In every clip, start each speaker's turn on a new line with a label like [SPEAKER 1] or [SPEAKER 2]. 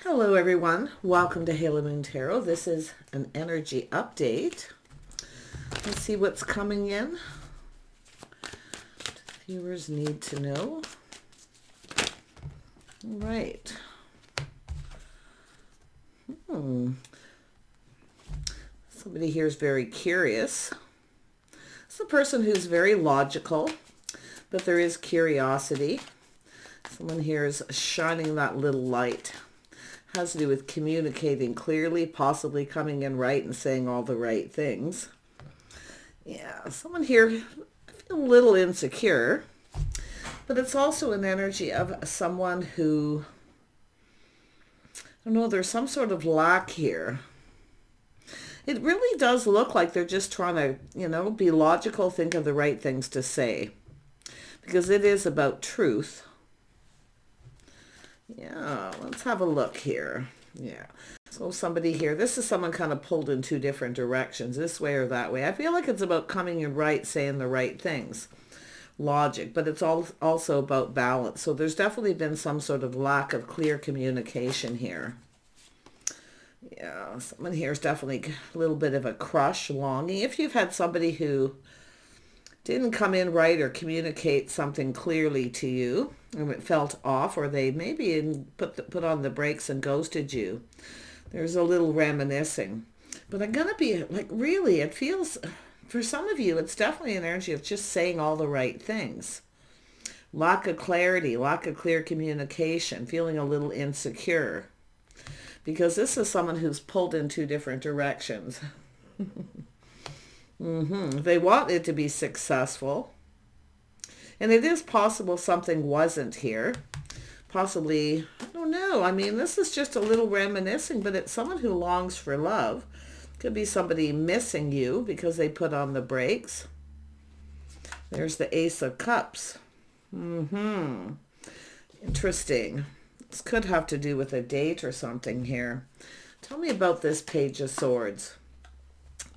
[SPEAKER 1] Hello everyone, welcome to Halo Moon Tarot. This is an energy update. Let's see what's coming in. Viewers need to know. All right. Somebody here is very curious. It's a person who's very logical, but there is curiosity. Someone here is shining that little light. Has to do with communicating clearly, possibly coming in right and saying all the right things. Yeah, someone here, I feel a little insecure, but it's also an energy of someone who, I don't know, there's some sort of lack here. It really does look like they're just trying to, be logical, think of the right things to say, because it is about truth. Yeah, let's have a look here. Yeah. So somebody here, this is someone kind of pulled in two different directions, this way or that way. I feel like it's about coming in right, saying the right things. Logic, but it's also about balance. So there's definitely been some sort of lack of clear communication here. Yeah, someone here is definitely a little bit of a crush, longing. If you've had somebody who didn't come in right or communicate something clearly to you, and it felt off, or they maybe put on the brakes and ghosted you, there's a little reminiscing. But I'm going to be like, really, it feels, for some of you, it's definitely an energy of just saying all the right things. Lack of clarity, lack of clear communication, feeling a little insecure. Because this is someone who's pulled in two different directions. They want it to be successful. And it is possible something wasn't here. Possibly, I don't know. I mean, this is just a little reminiscing, but it's someone who longs for love. Could be somebody missing you because they put on the brakes. There's the Ace of Cups. Interesting. This could have to do with a date or something here. Tell me about this Page of Swords.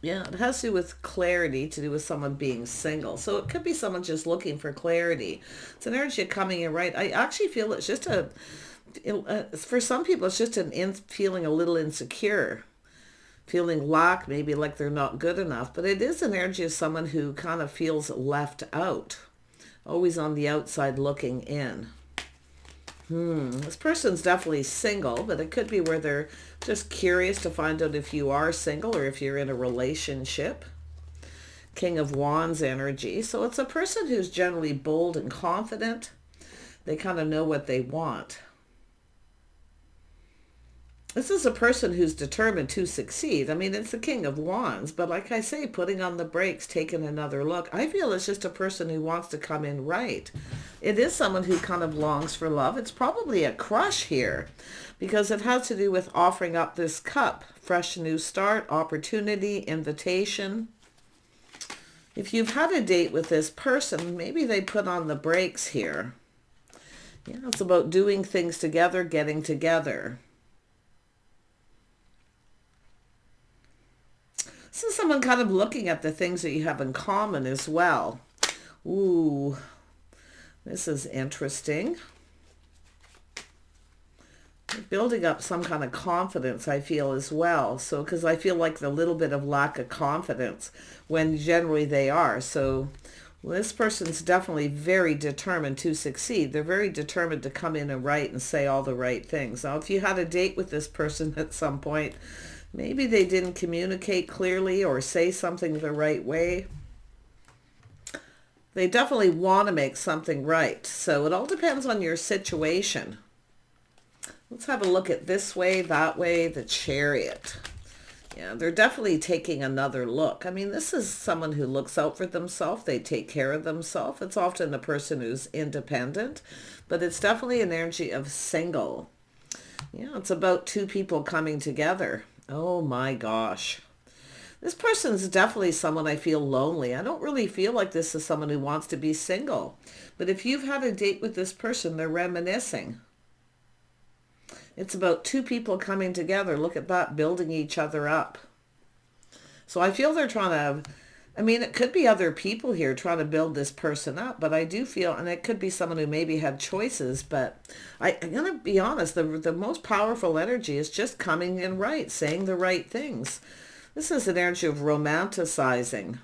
[SPEAKER 1] Yeah, it has to do with clarity, to do with someone being single. So it could be someone just looking for clarity. It's an energy coming in right. I actually feel it's just for some people, it's just feeling a little insecure. Feeling lack, maybe like they're not good enough. But it is an energy of someone who kind of feels left out. Always on the outside looking in. This person's definitely single, but it could be where they're just curious to find out if you are single or if you're in a relationship. King of Wands energy. So it's a person who's generally bold and confident. They kind of know what they want. This is a person who's determined to succeed. I mean, it's the King of Wands, but like I say, putting on the brakes, taking another look. I feel it's just a person who wants to come in right. It is someone who kind of longs for love. It's probably a crush here because it has to do with offering up this cup. Fresh new start, opportunity, invitation. If you've had a date with this person, maybe they put on the brakes here. Yeah, it's about doing things together, getting together. This is someone kind of looking at the things that you have in common as well. Ooh, this is interesting. Building up some kind of confidence, I feel, as well. So, because I feel like the little bit of lack of confidence when generally they are. So this person's definitely very determined to succeed. They're very determined to come in and write and say all the right things. Now, if you had a date with this person at some point, maybe they didn't communicate clearly or say something the right way. They definitely want to make something right. So it all depends on your situation. Let's have a look at this way, that way, the Chariot. Yeah, they're definitely taking another look. I mean, this is someone who looks out for themselves. They take care of themselves. It's often a person who's independent, but it's definitely an energy of single. Yeah, it's about two people coming together. Oh my gosh. This person's definitely someone I feel lonely. I don't really feel like this is someone who wants to be single. But if you've had a date with this person, they're reminiscing. It's about two people coming together. Look at that, building each other up. So I feel they're trying to I mean, it could be other people here trying to build this person up, but I do feel, and it could be someone who maybe had choices, but I'm going to be honest, the most powerful energy is just coming in right, saying the right things. This is an energy of romanticizing.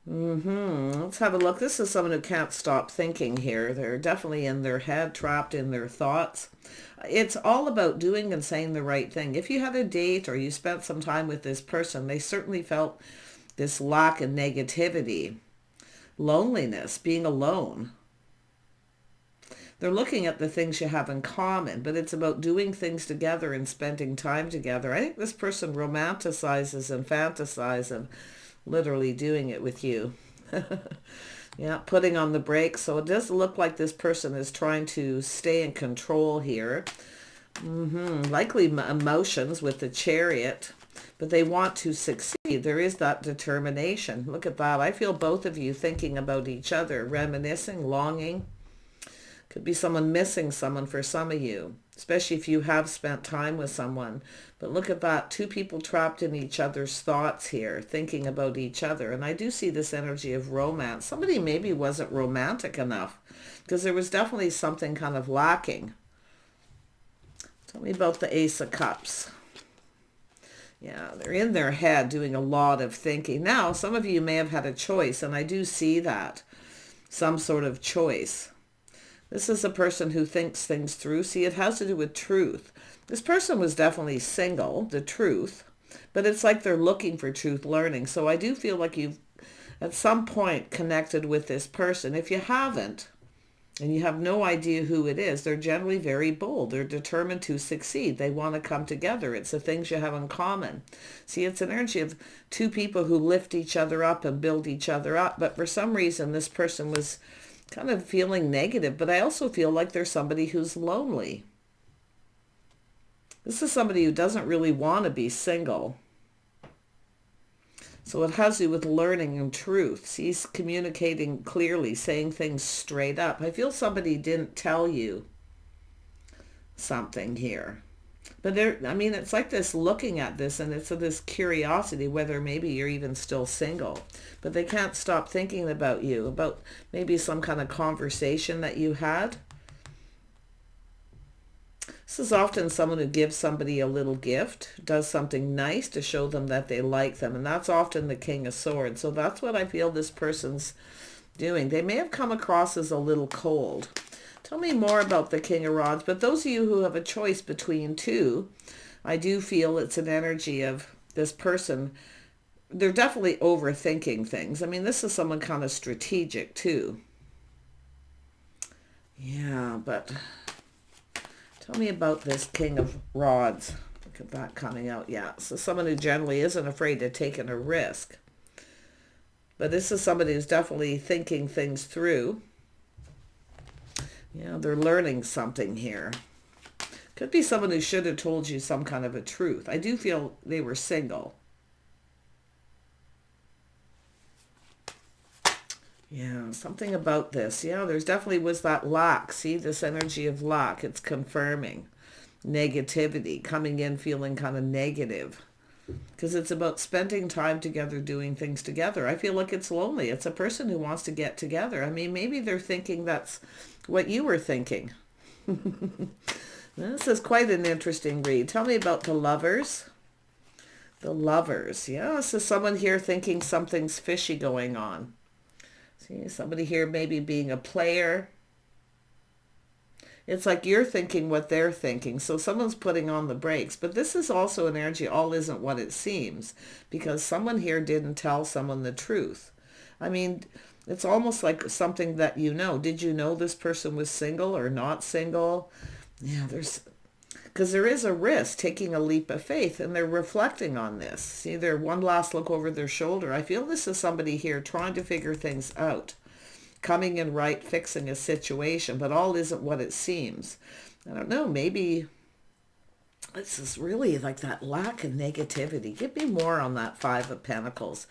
[SPEAKER 1] Let's have a look. This is someone who can't stop thinking here. They're definitely in their head, trapped in their thoughts. It's all about doing and saying the right thing. If you had a date or you spent some time with this person, they certainly felt this lack of negativity, loneliness, being alone. They're looking at the things you have in common, but it's about doing things together and spending time together. I think this person romanticizes and fantasizes and literally doing it with you. Yeah, putting on the brakes. So it does look like this person is trying to stay in control here. Likely emotions with the Chariot, but they want to succeed. There is that determination. Look at that. I feel both of you thinking about each other, reminiscing, longing. Could be someone missing someone for some of you, especially if you have spent time with someone. But look at that. Two people trapped in each other's thoughts here, thinking about each other. And I do see this energy of romance. Somebody maybe wasn't romantic enough because there was definitely something kind of lacking. Tell me about the Ace of Cups. Yeah, they're in their head doing a lot of thinking. Now, some of you may have had a choice, and I do see that. Some sort of choice. This is a person who thinks things through. See, it has to do with truth. This person was definitely single, the truth, but it's like they're looking for truth, learning. So I do feel like you've at some point connected with this person. If you haven't, and you have no idea who it is, they're generally very bold. They're determined to succeed. They want to come together. It's the things you have in common. See, it's an energy of two people who lift each other up and build each other up. But for some reason, this person was kind of feeling negative, but I also feel like there's somebody who's lonely. This is somebody who doesn't really want to be single. So it has to do with learning and truth. See, he's communicating clearly, saying things straight up. I feel somebody didn't tell you something here. But there, I mean, it's like this looking at this, and it's this curiosity whether maybe you're even still single. But they can't stop thinking about you, about maybe some kind of conversation that you had. This is often someone who gives somebody a little gift, does something nice to show them that they like them. And that's often the King of Swords. So that's what I feel this person's doing. They may have come across as a little cold. Tell me more about the King of Rods. But those of you who have a choice between two, I do feel it's an energy of this person. They're definitely overthinking things. I mean, this is someone kind of strategic too. Yeah, but tell me about this King of Rods. Look at that coming out. Yeah, so someone who generally isn't afraid to take a risk. But this is somebody who's definitely thinking things through. Yeah, they're learning something here. Could be someone who should have told you some kind of a truth. I do feel they were single. Yeah, something about this. Yeah, there's definitely was that lack. See, this energy of lack. It's confirming negativity, coming in feeling kind of negative. Because it's about spending time together, doing things together. I feel like it's lonely. It's a person who wants to get together. I mean, maybe they're thinking that's what you were thinking. This is quite an interesting read. Tell me about the Lovers. The Lovers. Yeah, this is someone here thinking something's fishy going on. See, somebody here maybe being a player. It's like you're thinking what they're thinking. So someone's putting on the brakes. But this is also an energy, all isn't what it seems. Because someone here didn't tell someone the truth. I mean, it's almost like something that you know. Did you know this person was single or not single? Yeah, because there is a risk taking a leap of faith, and they're reflecting on this. See, they're one last look over their shoulder. I feel this is somebody here trying to figure things out, coming in right, fixing a situation, but all isn't what it seems. I don't know, maybe this is really like that lack of negativity. Give me more on that Five of Pentacles.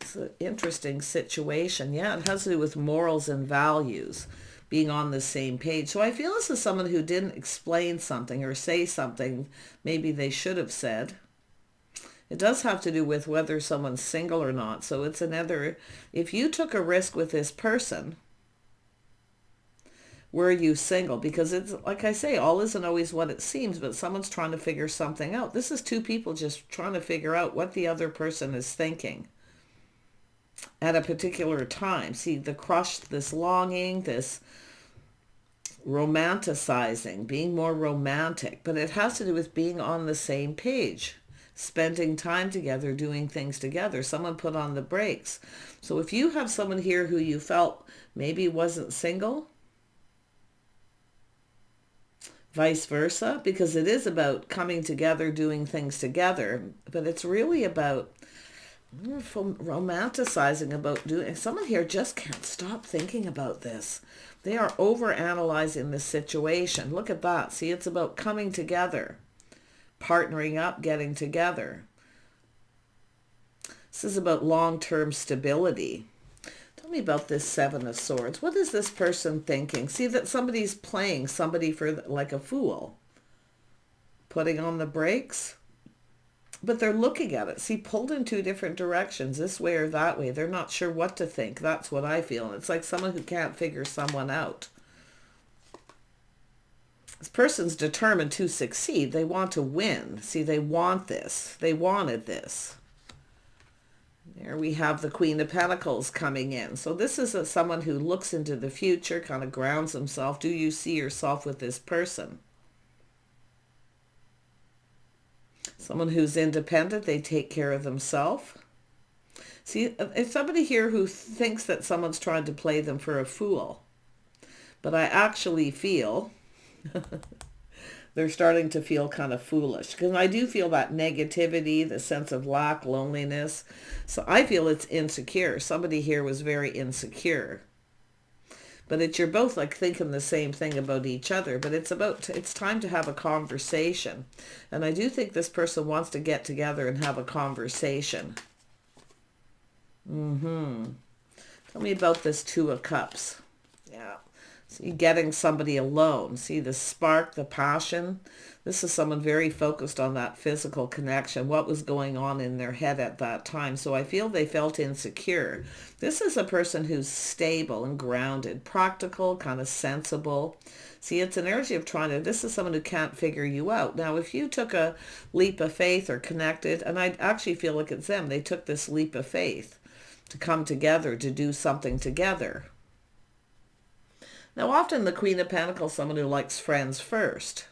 [SPEAKER 1] It's an interesting situation. Yeah, it has to do with morals and values, being on the same page. So I feel this is someone who didn't explain something or say something maybe they should have said. It does have to do with whether someone's single or not. So it's another, if you took a risk with this person, were you single? Because it's, like I say, all isn't always what it seems, but someone's trying to figure something out. This is two people just trying to figure out what the other person is thinking at a particular time. See, the crush, this longing, this romanticizing, being more romantic, but it has to do with being on the same page, spending time together, doing things together. Someone put on the brakes. So if you have someone here who you felt maybe wasn't single, vice versa, because it is about coming together, doing things together, but it's really about romanticizing, about doing, someone here just can't stop thinking about this. They are over analyzing the situation. Look at that. See, it's about coming together, partnering up, getting together. This is about long-term stability. Tell me about this Seven of Swords. What is this person thinking? See that somebody's playing somebody for like a fool, putting on the brakes, but they're looking at it. See, pulled in two different directions, this way or that way. They're not sure what to think. That's what I feel. It's like someone who can't figure someone out. This person's determined to succeed. They want to win. See, they want this. They wanted this. There we have the Queen of Pentacles coming in. So this is someone who looks into the future, kind of grounds himself. Do you see yourself with this person? Someone who's independent, they take care of themselves. See, if somebody here who thinks that someone's trying to play them for a fool, but I actually feel they're starting to feel kind of foolish, because I do feel that negativity, the sense of lack, loneliness. So I feel it's insecure. Somebody here was very insecure. But you're both like thinking the same thing about each other, but it's time to have a conversation. And I do think this person wants to get together and have a conversation. Tell me about this Two of Cups. Yeah. See, getting somebody alone. See the spark, the passion. This is someone very focused on that physical connection, what was going on in their head at that time. So I feel they felt insecure. This is a person who's stable and grounded, practical, kind of sensible. See, it's an energy of this is someone who can't figure you out. Now, if you took a leap of faith or connected, and I actually feel like it's them, they took this leap of faith to come together, to do something together. Now, often the Queen of Pentacles, someone who likes friends first.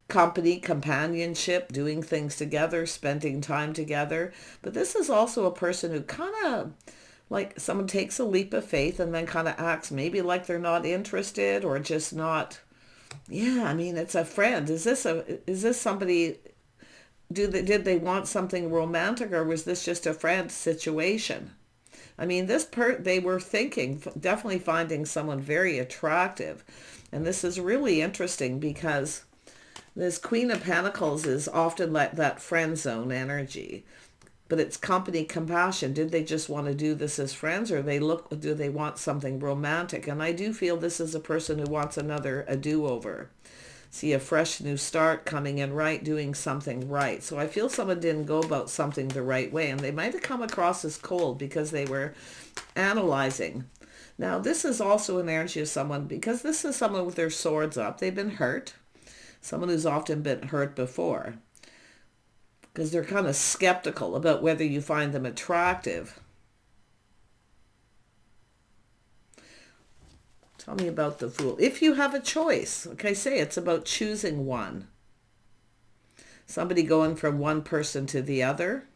[SPEAKER 1] Company, companionship, doing things together, spending time together. But this is also a person who kind of, like someone takes a leap of faith and then kind of acts maybe like they're not interested or just not. Yeah, I mean, it's a friend. Is this somebody, did they want something romantic, or was this just a friend situation? I mean, they were thinking, definitely finding someone very attractive. And this is really interesting because this Queen of Pentacles is often like that friend zone energy. But it's company, compassion. Did they just want to do this as friends, or do they want something romantic? And I do feel this is a person who wants a do-over. See, a fresh new start, coming in right, doing something right. So I feel someone didn't go about something the right way, and they might have come across as cold because they were analyzing. Now, this is also an energy of someone, because this is someone with their swords up. They've been hurt. Someone who's often been hurt before, because they're kind of skeptical about whether you find them attractive. Tell me about the Fool. If you have a choice, like I say, it's about choosing one. Somebody going from one person to the other,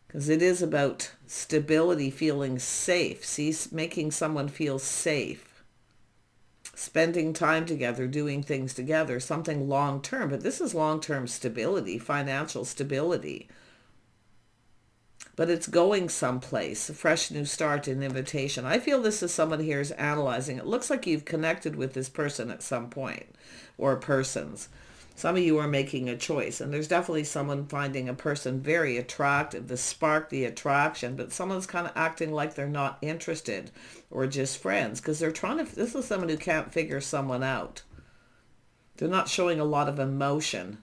[SPEAKER 1] because it is about stability, feeling safe. See, making someone feel safe. Spending time together, doing things together, something long-term. But this is long-term stability, financial stability. But it's going someplace, a fresh new start, an invitation. I feel this is someone here is analyzing. It looks like you've connected with this person at some point, or persons. Some of you are making a choice, and there's definitely someone finding a person very attractive, the spark, the attraction, but someone's kind of acting like they're not interested or just friends, because they're this is someone who can't figure someone out. They're not showing a lot of emotion.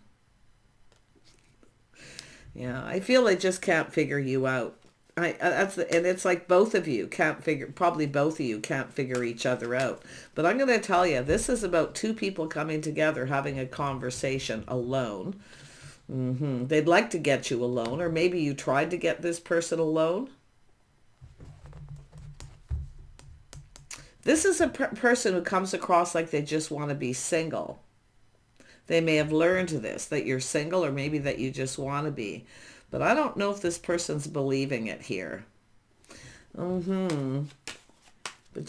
[SPEAKER 1] Yeah, I feel they just can't figure you out. And it's like both of you can't figure, probably both of you can't figure each other out. But I'm going to tell you, this is about two people coming together, having a conversation alone. They'd like to get you alone, or maybe you tried to get this person alone. This is a person who comes across like they just want to be single. They may have learned this, that you're single, or maybe that you just want to be. But I don't know if this person's believing it here. But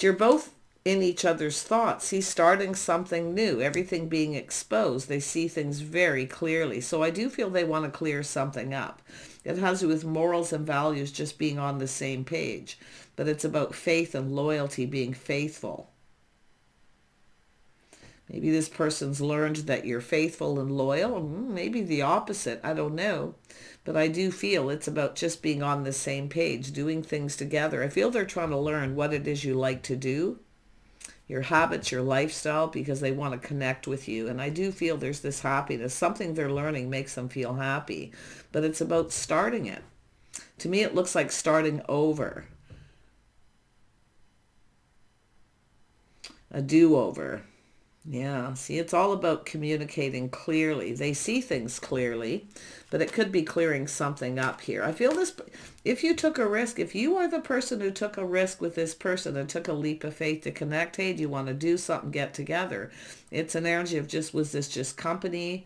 [SPEAKER 1] you're both in each other's thoughts. He's starting something new, everything being exposed. They see things very clearly. So I do feel they want to clear something up. It has to do with morals and values just being on the same page. But it's about faith and loyalty, being faithful. Maybe this person's learned that you're faithful and loyal. Maybe the opposite. I don't know. But I do feel it's about just being on the same page, doing things together. I feel they're trying to learn what it is you like to do, your habits, your lifestyle, because they want to connect with you. And I do feel there's this happiness. Something they're learning makes them feel happy. But it's about starting it. To me, it looks like starting over. A do-over. Yeah, see, it's all about communicating clearly. They see things clearly, but it could be clearing something up here. I feel this, if you took a risk, if you are the person who took a risk with this person and took a leap of faith to connect, hey, do you want to do something, get together? It's an energy of just, was this just company?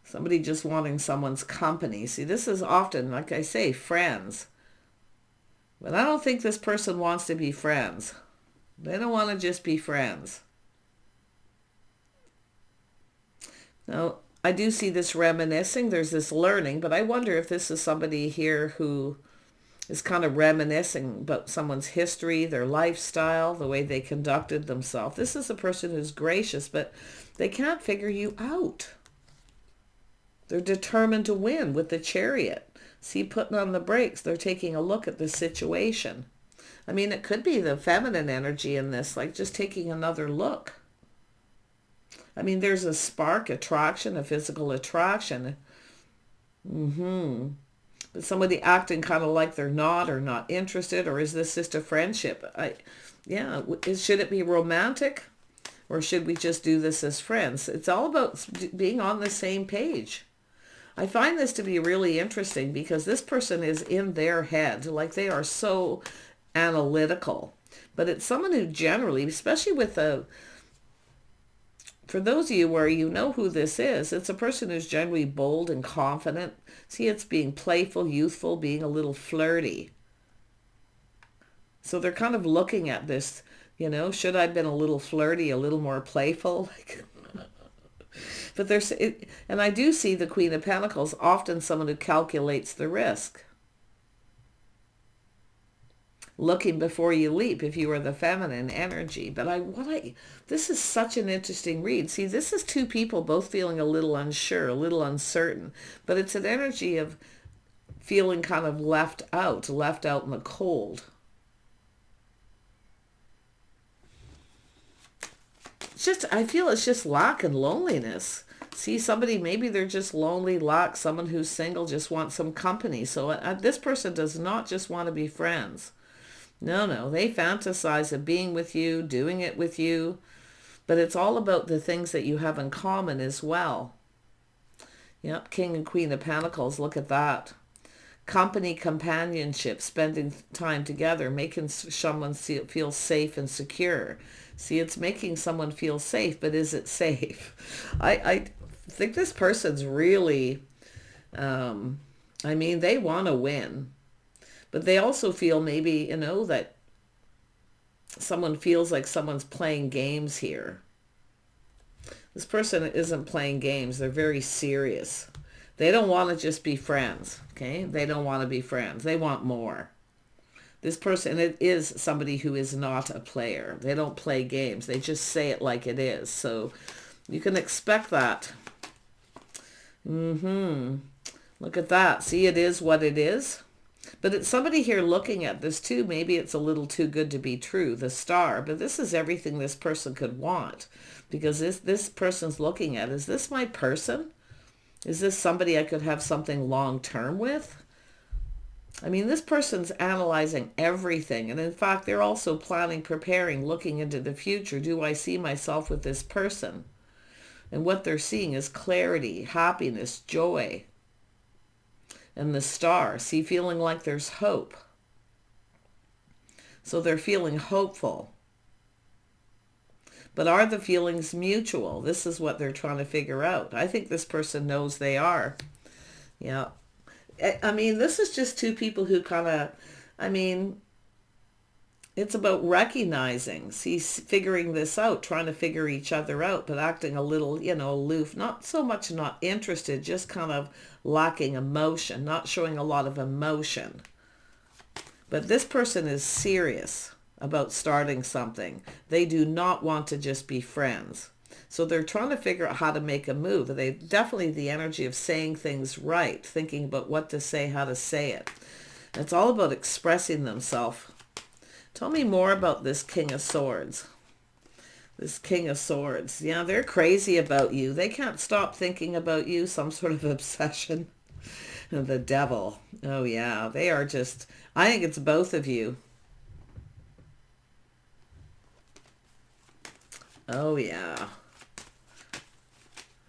[SPEAKER 1] Somebody just wanting someone's company. See, this is often, like I say, friends. But I don't think this person wants to be friends. They don't want to just be friends. Now, I do see this reminiscing. There's this learning, but I wonder if this is somebody here who is kind of reminiscing about someone's history, their lifestyle, the way they conducted themselves. This is a person who's gracious, but they can't figure you out. They're determined to win with the Chariot. See, putting on the brakes, they're taking a look at the situation. I mean, it could be the feminine energy in this, like just taking another look. I mean, there's a spark, attraction, a physical attraction. But somebody acting kind of like they're not, or not interested, or is this just a friendship? Should it be romantic, or should we just do this as friends? It's all about being on the same page. I find this to be really interesting because this person is in their head, like they are so analytical. But it's someone who generally, especially with for those of you where you know who this is, it's a person who's generally bold and confident. See, it's being playful, youthful, being a little flirty. So they're kind of looking at this, should I have been a little flirty, a little more playful? But and I do see the Queen of Pentacles, often someone who calculates the risk. Looking before you leap, if you are the feminine energy. But this is such an interesting read. See, this is two people both feeling a little unsure, a little uncertain. But it's an energy of feeling kind of left out in the cold. I feel it's just lack and loneliness. See, somebody, maybe they're just lonely, lack, someone who's single, just wants some company. So this person does not just want to be friends. No, they fantasize of being with you, doing it with you. But it's all about the things that you have in common as well. Yep, King and Queen of Pentacles, look at that. Company, companionship, spending time together, making someone feel safe and secure. See, it's making someone feel safe, but is it safe? I think this person's really, they want to win. But they also feel maybe, that someone feels like someone's playing games here. This person isn't playing games. They're very serious. They don't want to just be friends, okay? They don't want to be friends. They want more. This person, it is somebody who is not a player. They don't play games. They just say it like it is. So you can expect that. Look at that. See, it is what it is. But it's somebody here looking at this too. Maybe it's a little too good to be true, the Star. But this is everything this person could want. Because this person's looking at, is this my person? Is this somebody I could have something long-term with? I mean, this person's analyzing everything. And in fact, they're also planning, preparing, looking into the future. Do I see myself with this person? And what they're seeing is clarity, happiness, joy. And the Star, see, feeling like there's hope. So they're feeling hopeful. But are the feelings mutual? This is what they're trying to figure out. I think this person knows they are. Yeah. I mean, this is just two people who kind of, I mean, it's about recognizing, see, figuring this out, trying to figure each other out, but acting a little, you know, aloof, not so much not interested, just kind of lacking emotion, not showing a lot of emotion. But this person is serious about starting something. They do not want to just be friends. So they're trying to figure out how to make a move. They definitely the energy of saying things right, thinking about what to say, how to say it. It's all about expressing themselves. Tell me more about this King of Swords. This King of Swords. Yeah, they're crazy about you. They can't stop thinking about you, some sort of obsession. The Devil. Oh yeah, they are just, I think it's both of you. Oh yeah.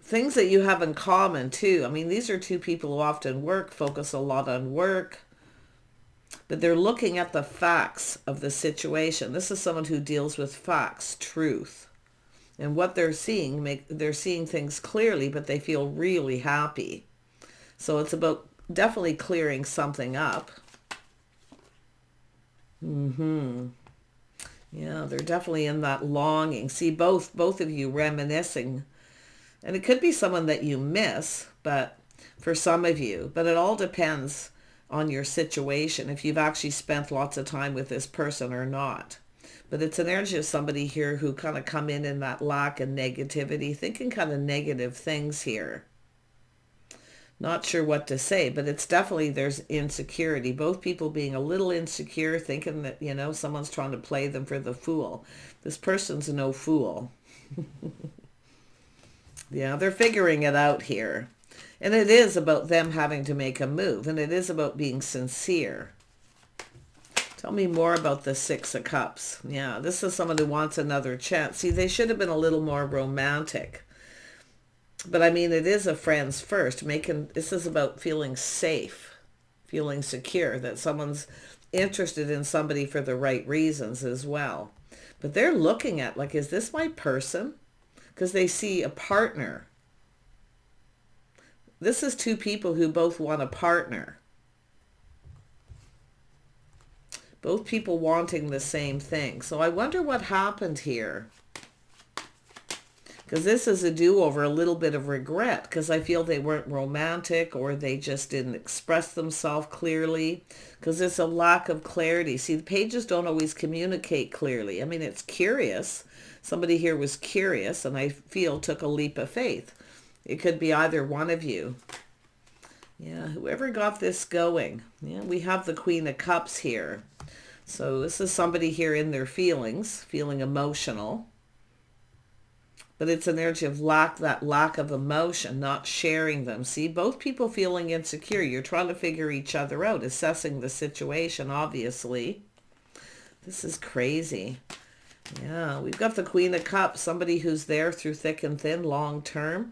[SPEAKER 1] Things that you have in common too. I mean, these are two people who often focus a lot on work, but they're looking at the facts of the situation. This is someone who deals with facts, truth. And what they're seeing, they're seeing things clearly, but they feel really happy. So it's about definitely clearing something up. Yeah, they're definitely in that longing. See, both of you reminiscing. And it could be someone that you miss, but for some of you. But it all depends on your situation, if you've actually spent lots of time with this person or not. But it's an energy of somebody here who kind of come in that lack and negativity, thinking kind of negative things here. Not sure what to say, but it's definitely, there's insecurity. Both people being a little insecure, thinking that, you know, someone's trying to play them for the fool. This person's no fool. Yeah, they're figuring it out here. And it is about them having to make a move. And it is about being sincere. Tell me more about the Six of Cups. Yeah, this is someone who wants another chance. See, they should have been a little more romantic. But I mean, it is a friends first. This is about feeling safe, feeling secure, that someone's interested in somebody for the right reasons as well. But they're looking at, like, is this my person? Because they see a partner. This is two people who both want a partner. Both people wanting the same thing. So I wonder what happened here. Because this is a do-over, a little bit of regret. Because I feel they weren't romantic, or they just didn't express themselves clearly. Because it's a lack of clarity. See, the pages don't always communicate clearly. I mean, it's curious. Somebody here was curious, and I feel took a leap of faith. It could be either one of you. Yeah, whoever got this going. Yeah, we have the Queen of Cups here. So this is somebody here in their feelings, feeling emotional. But it's an energy of that lack of emotion, not sharing them. See, both people feeling insecure. You're trying to figure each other out, assessing the situation, obviously. This is crazy. Yeah, we've got the Queen of Cups, somebody who's there through thick and thin, long term.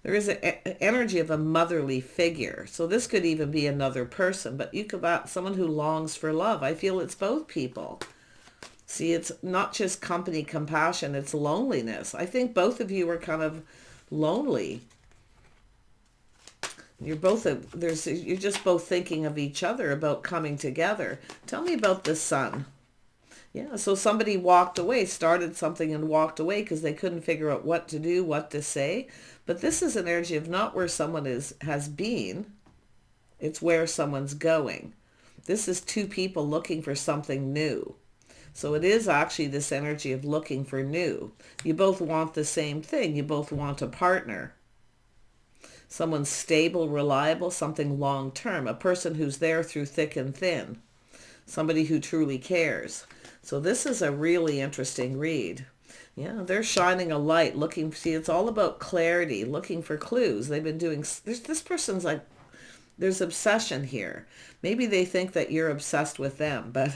[SPEAKER 1] There is an energy of a motherly figure. So this could even be another person, but you could have someone who longs for love. I feel it's both people. See, it's not just company, compassion, it's loneliness. I think both of you are kind of lonely. You're just both thinking of each other, about coming together. Tell me about the Sun. Yeah, so somebody walked away, started something and walked away because they couldn't figure out what to do, what to say. But this is an energy of not where someone has been, it's where someone's going. This is two people looking for something new. So it is actually this energy of looking for new. You both want the same thing. You both want a partner. Someone stable, reliable, something long-term, a person who's there through thick and thin, somebody who truly cares. So this is a really interesting read. Yeah, they're shining a light, looking, see, it's all about clarity, looking for clues. They've been doing, this person's like, there's obsession here. Maybe they think that you're obsessed with them, but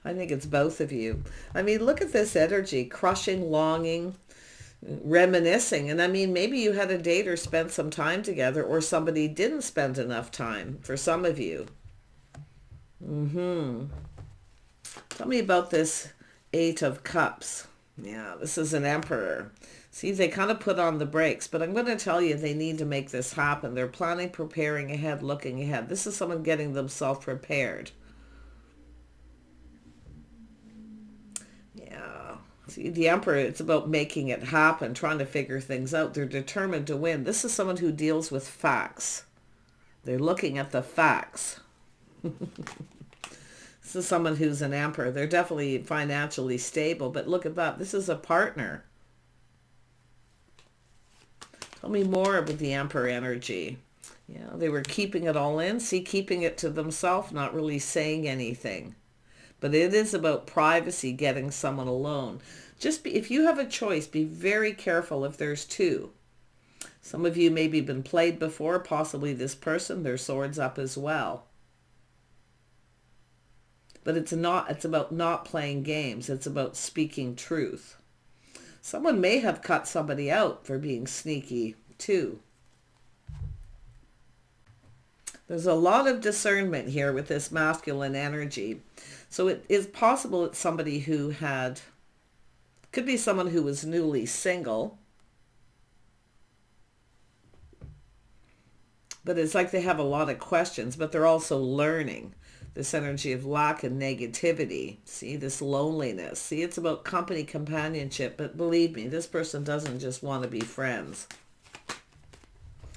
[SPEAKER 1] I think it's both of you. I mean, look at this energy, crushing, longing, reminiscing. And I mean, maybe you had a date or spent some time together, or somebody didn't spend enough time for some of you. Tell me about this Eight of Cups. Yeah, this is an Emperor. See, they kind of put on the brakes, but I'm going to tell you they need to make this happen. They're planning, preparing ahead, looking ahead. This is someone getting themselves prepared. Yeah. See, the Emperor, it's about making it happen, trying to figure things out. They're determined to win. This is someone who deals with facts. They're looking at the facts. This is someone who's an Emperor. They're definitely financially stable, but look at that. This is a partner. Tell me more about the Emperor energy. Yeah, they were keeping it all in. See, keeping it to themselves, not really saying anything. But it is about privacy, getting someone alone. Just be, if you have a choice, be very careful if there's two. Some of you maybe been played before, possibly this person, their swords up as well. But it's about not playing games. It's about speaking truth. Someone may have cut somebody out for being sneaky too. There's a lot of discernment here with this masculine energy. So it is possible it's somebody who could be someone who was newly single. But it's like they have a lot of questions, but they're also learning. This energy of lack and negativity. See, this loneliness. See, it's about company, companionship. But believe me, this person doesn't just want to be friends.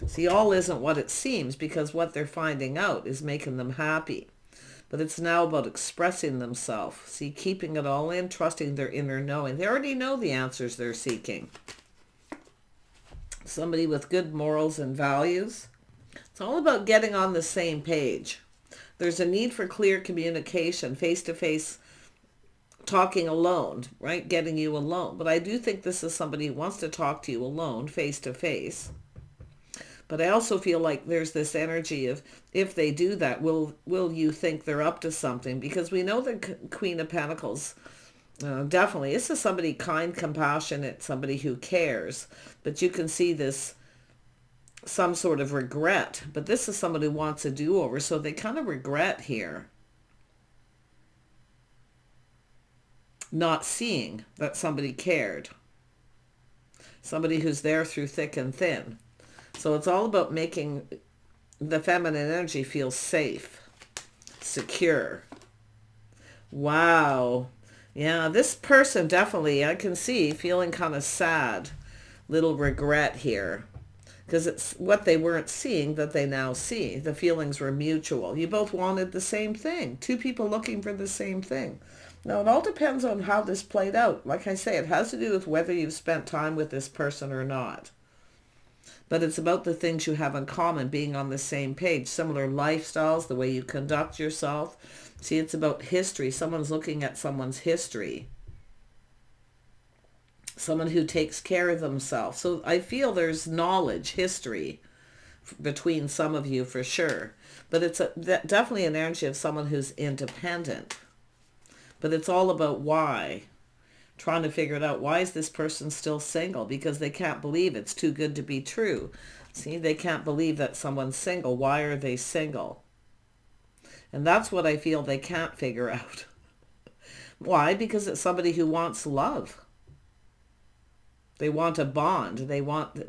[SPEAKER 1] See, all isn't what it seems, because what they're finding out is making them happy. But it's now about expressing themselves. See, keeping it all in, trusting their inner knowing. They already know the answers they're seeking. Somebody with good morals and values. It's all about getting on the same page. There's a need for clear communication, face-to-face, talking alone, right? Getting you alone. But I do think this is somebody who wants to talk to you alone, face-to-face. But I also feel like there's this energy of, if they do that, will you think they're up to something? Because we know the Queen of Pentacles, definitely, this is somebody kind, compassionate, somebody who cares. But you can see this, some sort of regret. But this is somebody who wants a do-over, so they kind of regret here not seeing that somebody cared. Somebody who's there through thick and thin. So it's all about making the feminine energy feel safe, secure. Wow. Yeah, this person definitely, I can see, feeling kind of sad. Little regret here. Because it's what they weren't seeing that they now see. The feelings were mutual. You both wanted the same thing. Two people looking for the same thing. Now, it all depends on how this played out. Like I say, it has to do with whether you've spent time with this person or not. But it's about the things you have in common, being on the same page, similar lifestyles, the way you conduct yourself. See, it's about history. Someone's looking at someone's history. Someone who takes care of themselves. So I feel there's knowledge, history between some of you for sure. But it's definitely an energy of someone who's independent. But it's all about why. Trying to figure it out. Why is this person still single? Because they can't believe it's too good to be true. See, they can't believe that someone's single. Why are they single? And that's what I feel they can't figure out. Why? Because it's somebody who wants love. They want a bond. They want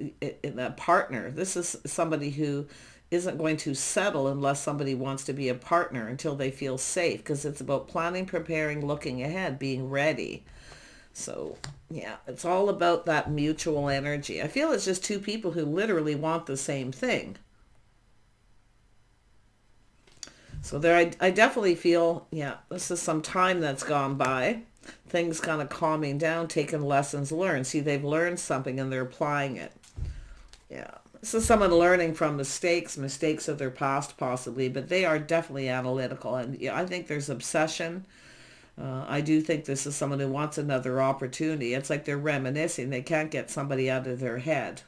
[SPEAKER 1] a partner. This is somebody who isn't going to settle unless somebody wants to be a partner until they feel safe, because it's about planning, preparing, looking ahead, being ready. So, yeah, it's all about that mutual energy. I feel it's just two people who literally want the same thing. So there, I definitely feel, yeah, this is some time that's gone by. Things kind of calming down, taking lessons learned. See, they've learned something and they're applying it. Yeah. This is someone learning from mistakes of their past possibly, but they are definitely analytical. And yeah, I think there's obsession. I do think this is someone who wants another opportunity. It's like they're reminiscing. They can't get somebody out of their head,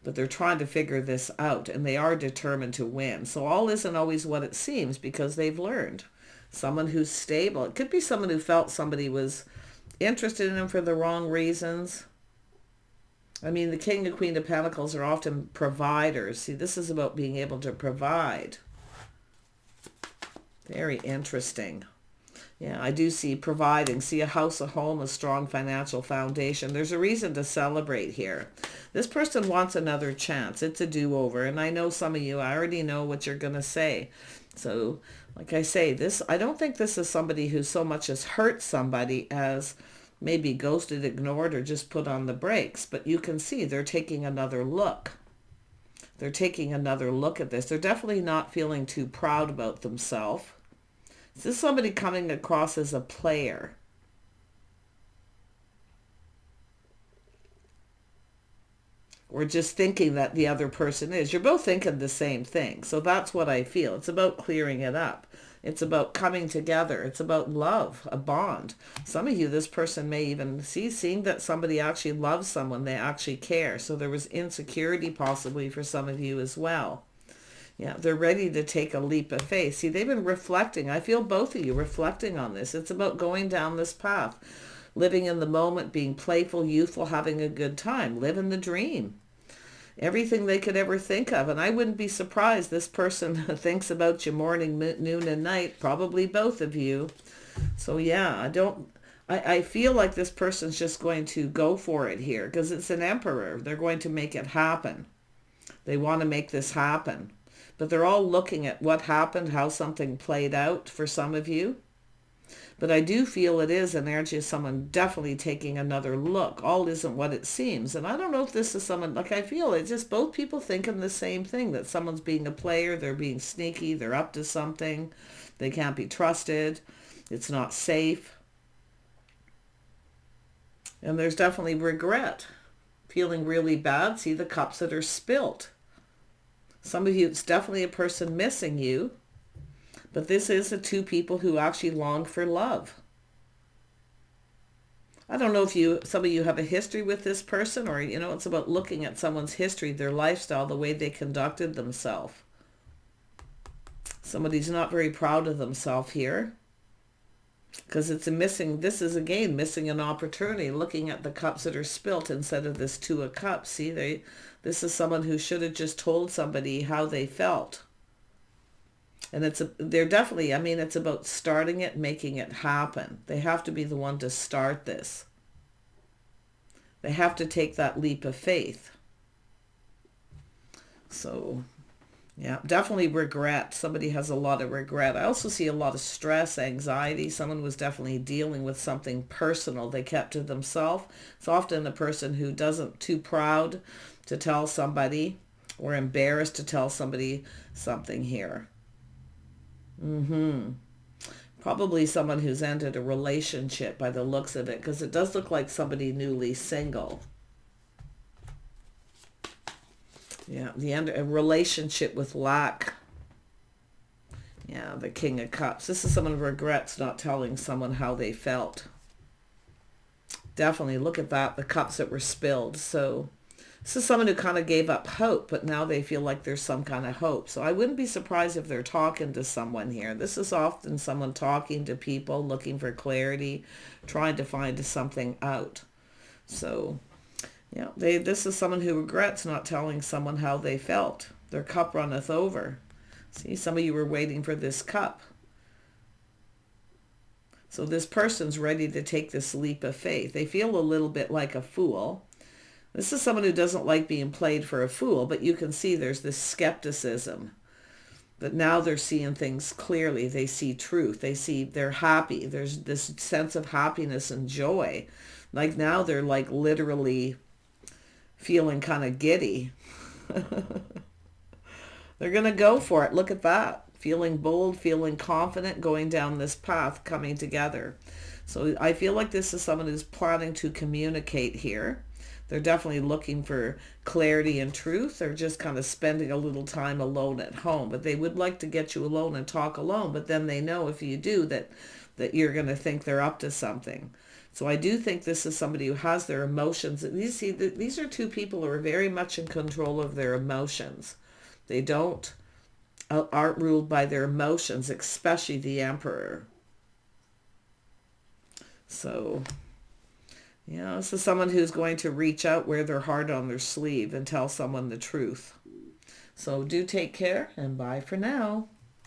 [SPEAKER 1] but they're trying to figure this out, and they are determined to win. So all isn't always what it seems because they've learned. Someone who's stable. It could be someone who felt somebody was interested in them for the wrong reasons. I mean, the King and Queen of Pentacles are often providers. See, this is about being able to provide. Very interesting. Yeah, I do see providing. See a house, a home, a strong financial foundation. There's a reason to celebrate here. This person wants another chance. It's a do-over. And I know some of you, I already know what you're going to say. So, like I say, I don't think this is somebody who so much as hurt somebody as maybe ghosted, ignored, or just put on the brakes. But you can see they're taking another look. They're taking another look at this. They're definitely not feeling too proud about themselves. This is somebody coming across as a player. Or just thinking that the other person is. You're both thinking the same thing. So that's what I feel. It's about clearing it up. It's about coming together. It's about love, a bond. Some of you, this person may even seeing that somebody actually loves someone. They actually care. So there was insecurity possibly for some of you as well. Yeah, they're ready to take a leap of faith. See, they've been reflecting. I feel both of you reflecting on this. It's about going down this path, living in the moment, being playful, youthful, having a good time, living the dream. Everything they could ever think of. And I wouldn't be surprised this person thinks about you morning, noon, and night, probably both of you. So yeah, I feel like this person's just going to go for it here because it's an emperor. They're going to make it happen. They want to make this happen. But they're all looking at what happened, how something played out for some of you. But I do feel it is an energy of someone definitely taking another look. All isn't what it seems. And I don't know if this is someone, like I feel it's just both people thinking the same thing, that someone's being a player, they're being sneaky, they're up to something, they can't be trusted, it's not safe. And there's definitely regret, feeling really bad. See the cups that are spilt. Some of you, it's definitely a person missing you. But this is the two people who actually long for love. I don't know if some of you have a history with this person, or, it's about looking at someone's history, their lifestyle, the way they conducted themselves. Somebody's not very proud of themselves here. Because this is again missing an opportunity, looking at the cups that are spilt instead of this Two of Cups. See, this is someone who should have just told somebody how they felt. And they're definitely, it's about starting it, making it happen. They have to be the one to start this. They have to take that leap of faith. So, yeah, definitely regret. Somebody has a lot of regret. I also see a lot of stress, anxiety. Someone was definitely dealing with something personal they kept to themselves. It's often the person who doesn't too proud to tell somebody or embarrassed to tell somebody something here. Probably someone who's ended a relationship by the looks of it, because it does look like somebody newly single. Yeah, a relationship with lack. Yeah, the King of Cups. This is someone who regrets not telling someone how they felt. Definitely, look at that, the cups that were spilled. So this is someone who kind of gave up hope, but now they feel like there's some kind of hope. So I wouldn't be surprised if they're talking to someone here. This is often someone talking to people, looking for clarity, trying to find something out. So, yeah, this is someone who regrets not telling someone how they felt. Their cup runneth over. See, some of you were waiting for this cup. So this person's ready to take this leap of faith. They feel a little bit like a fool. This is someone who doesn't like being played for a fool, but you can see there's this skepticism. But now they're seeing things clearly. They see truth. They're happy. There's this sense of happiness and joy. Like now they're like literally feeling kind of giddy. They're going to go for it. Look at that. Feeling bold, feeling confident, going down this path, coming together. So I feel like this is someone who's planning to communicate here. They're definitely looking for clarity and truth, or just kind of spending a little time alone at home. But they would like to get you alone and talk alone. But then they know if you do that you're going to think they're up to something. So I do think this is somebody who has their emotions. These are two people who are very much in control of their emotions. They aren't ruled by their emotions, especially the Emperor. So, this is someone who's going to reach out, wear their heart on their sleeve, and tell someone the truth. So do take care, and bye for now.